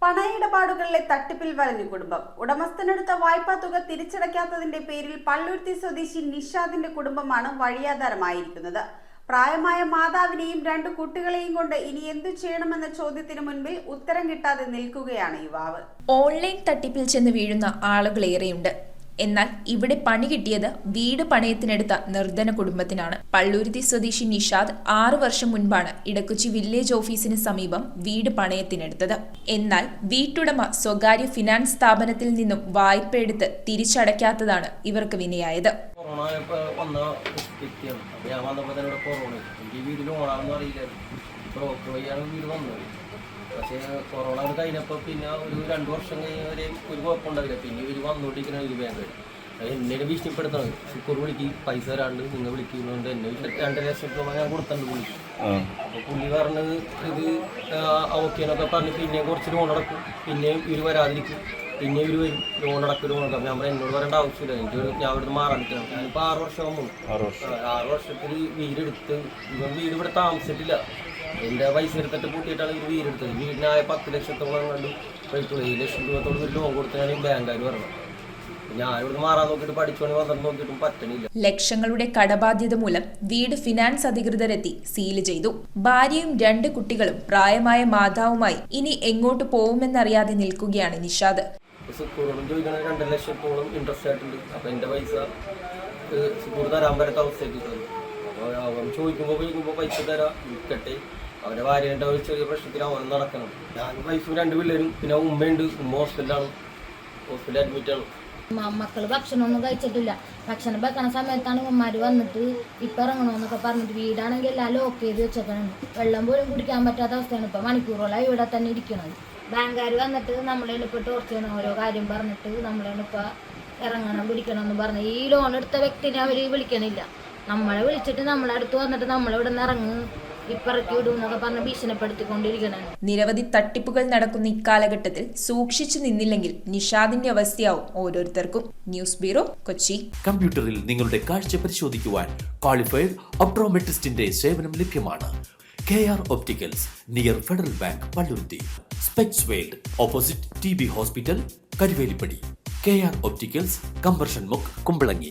പണയിടപാടുകളിലെ തട്ടിപ്പിൽ വലഞ്ഞു കുടുംബം. ഉടമസ്ഥനെടുത്ത വായ്പാ തുക തിരിച്ചടയ്ക്കാത്തതിന്റെ പേരിൽ പള്ളുരുത്തി സ്വദേശി നിഷാദിന്റെ കുടുംബമാണ് വഴിയാധാരമായിരിക്കുന്നത്. പ്രായമായ മാതാവിനെയും 2 കുട്ടികളെയും കൊണ്ട് ഇനി എന്തു ചെയ്യണമെന്ന ചോദ്യത്തിന് മുൻപിൽ ഉത്തരം കിട്ടാതെ നിൽക്കുകയാണ് യുവാവ്. ഓൺലൈൻ തട്ടിപ്പിൽ ചെന്ന് വീഴുന്ന ആളുകളേറെയുണ്ട്. എന്നാൽ ഇവിടെ പണി കിട്ടിയത് വീട് പണയത്തിനെടുത്ത നിർധന കുടുംബത്തിനാണ്. പള്ളുരുത്തി സ്വദേശി നിഷാദ് 6 വർഷം മുൻപാണ് ഇടക്കൊച്ചി വില്ലേജ് ഓഫീസിന് സമീപം വീട് പണയത്തിനെടുത്തത്. എന്നാൽ വീട്ടുടമ സ്വകാര്യ ഫിനാൻസ് സ്ഥാപനത്തിൽ നിന്നും വായ്പ എടുത്ത് തിരിച്ചടയ്ക്കാത്തതാണ് ഇവർക്ക് വിനയായത്. പക്ഷേ കൊറോണ കഴിഞ്ഞപ്പോൾ പിന്നെ ഒരു 2 വർഷം കഴിഞ്ഞവരെ ഒരു കുഴപ്പമുണ്ടാവില്ല. പിന്നെ ഇവർ വന്നുകൊണ്ടിരിക്കുന്ന ഒരു ബാങ്ക് എന്നെ ഭീഷണിപ്പെടുത്തണം. ശുക്കൂർ വിളിക്ക് പൈസ തരാണ്ട് നിങ്ങൾ വിളിക്കുന്നുണ്ട്. എന്നെ 2 ലക്ഷം രൂപ ഞാൻ കൊടുത്തിട്ടുണ്ട് പുള്ളിക്ക്. അപ്പോൾ പുള്ളി പറഞ്ഞത് ഇത് ഓക്കേന്നൊക്കെ പറഞ്ഞ് പിന്നെ കുറച്ച് ലോൺ അടക്കും, പിന്നെയും ഇവർ വരാതിരിക്കും, പിന്നെ ഇവർ വരും ലോൺ അടക്കും. ഞാൻ എന്നോട് പറയേണ്ട ആവശ്യമില്ല, ഞാൻ ഇവിടുന്ന് മാറാൻ നിൽക്കണം. ഞാനിപ്പോൾ 6 വർഷമാകുമ്പോൾ 6 വർഷത്തിൽ വീടെടുത്ത് ഇവൻ വീട് ഇവിടെ താമസിച്ചിട്ടില്ല. എൻ്റെ പൈസ എടുത്തിട്ട് കൂട്ടിയിട്ടാണ് ഇത് വീടെടുത്തത്. വീടിനായ 10 ലക്ഷത്തോളം കണ്ടു പൈസ 7 ലക്ഷം രൂപത്തോളം ഒരു ലോൺ കൊടുത്തതാണ് ഈ ബാങ്കുകാർ പറഞ്ഞത്. ഞാനിവിടുന്ന് മാറാൻ നോക്കിയിട്ട് പഠിച്ചോണി വന്നിട്ട് നോക്കിയിട്ടും പറ്റണില്ല. ലക്ഷങ്ങളുടെ കടബാധ്യത മൂലം വീട് ഫിനാൻസ് അധികൃതരെത്തി സീല് ചെയ്തു. ഭാര്യയും 2 കുട്ടികളും പ്രായമായ മാതാവുമായി ഇനി എങ്ങോട്ട് പോകുമെന്നറിയാതെ നിൽക്കുകയാണ് നിഷാദ്. സുക്കൂറോടും ചോദിക്കണ 2 ലക്ഷത്തോളം ഇൻട്രസ്റ്റ് ആയിട്ടുണ്ട്. അപ്പം എൻ്റെ പൈസ സുക്കൂർ തരാൻ പറ്റാത്ത അവസ്ഥയ്ക്ക്. അപ്പോൾ അവൻ ചോദിക്കുമ്പോൾ പൈസ തരാം, വിൽക്കട്ടെ. അവൻ്റെ ഭാര്യയുടെ ഒരു ചെറിയ പ്രശ്നത്തിൽ അവൻ നടക്കണം. ഞാൻ പൈസ 2 പിള്ളേരും, പിന്നെ ഉമ്മയുണ്ട്. ഉമ്മ ഹോസ്പിറ്റലിലാണ്, ഹോസ്പിറ്റലിൽ അഡ്മിറ്റാണ്. മക്കള് ഭക്ഷണമൊന്നും കഴിച്ചിട്ടില്ല. ഭക്ഷണം വെക്കണ സമയത്താണ് ഉമ്മമാര് വന്നിട്ട് ഇപ്പം ഇറങ്ങണമെന്നൊക്കെ പറഞ്ഞിട്ട് വീടാണെങ്കിൽ എല്ലാം ലോക്ക് ചെയ്ത് വെച്ചേക്കണം. വെള്ളം പോലും കുടിക്കാൻ പറ്റാത്ത അവസ്ഥയാണ്. ഇപ്പം മണിക്കൂറോളായി ഇവിടെ തന്നെ ഇരിക്കണത്. ബാങ്കുകാർ വന്നിട്ട് നമ്മളെളിപ്പോൾ ടോർച്ച് ചെയ്യണം, ഓരോ കാര്യം പറഞ്ഞിട്ട് നമ്മളെളിപ്പോൾ ഇറങ്ങണം പിടിക്കണം എന്ന് പറഞ്ഞ് ഈ ലോൺ എടുത്ത വ്യക്തിനെ അവർ വിളിക്കണില്ല. നമ്മളെ വിളിച്ചിട്ട് നമ്മളെ അടുത്ത് വന്നിട്ട് നമ്മളിവിടെ നിന്ന് ഇറങ്ങ് ഇപ്പറക്കി വിടും എന്നൊക്കെ പറഞ്ഞ് ഭീഷണിപ്പെടുത്തിക്കൊണ്ടിരിക്കണം. നിരവധി തട്ടിപ്പുകൾ നടക്കുന്ന ഇക്കാലഘട്ടത്തിൽ സൂക്ഷിച്ചു നിന്നില്ലെങ്കിൽ നിഷാദിന്റെ അവസ്ഥയാവും ഓരോരുത്തർക്കും. News bureau, Kochi. കമ്പ്യൂട്ടറിൽ നിങ്ങളുടെ കാഴ്ച പരിശോധിക്കുവാൻ ക്വാളിഫൈഡ് ഒപ്ട്രോമെട്രിസ്റ്റിന്റെ സേവനം ലഭ്യമാണ്. KR Opticals, near federal bank, Palluruthy. Specs world, opposite TB hospital, Karuvelippady. KR Opticals, combustion മുക്ക്, കുമ്പളങ്ങി.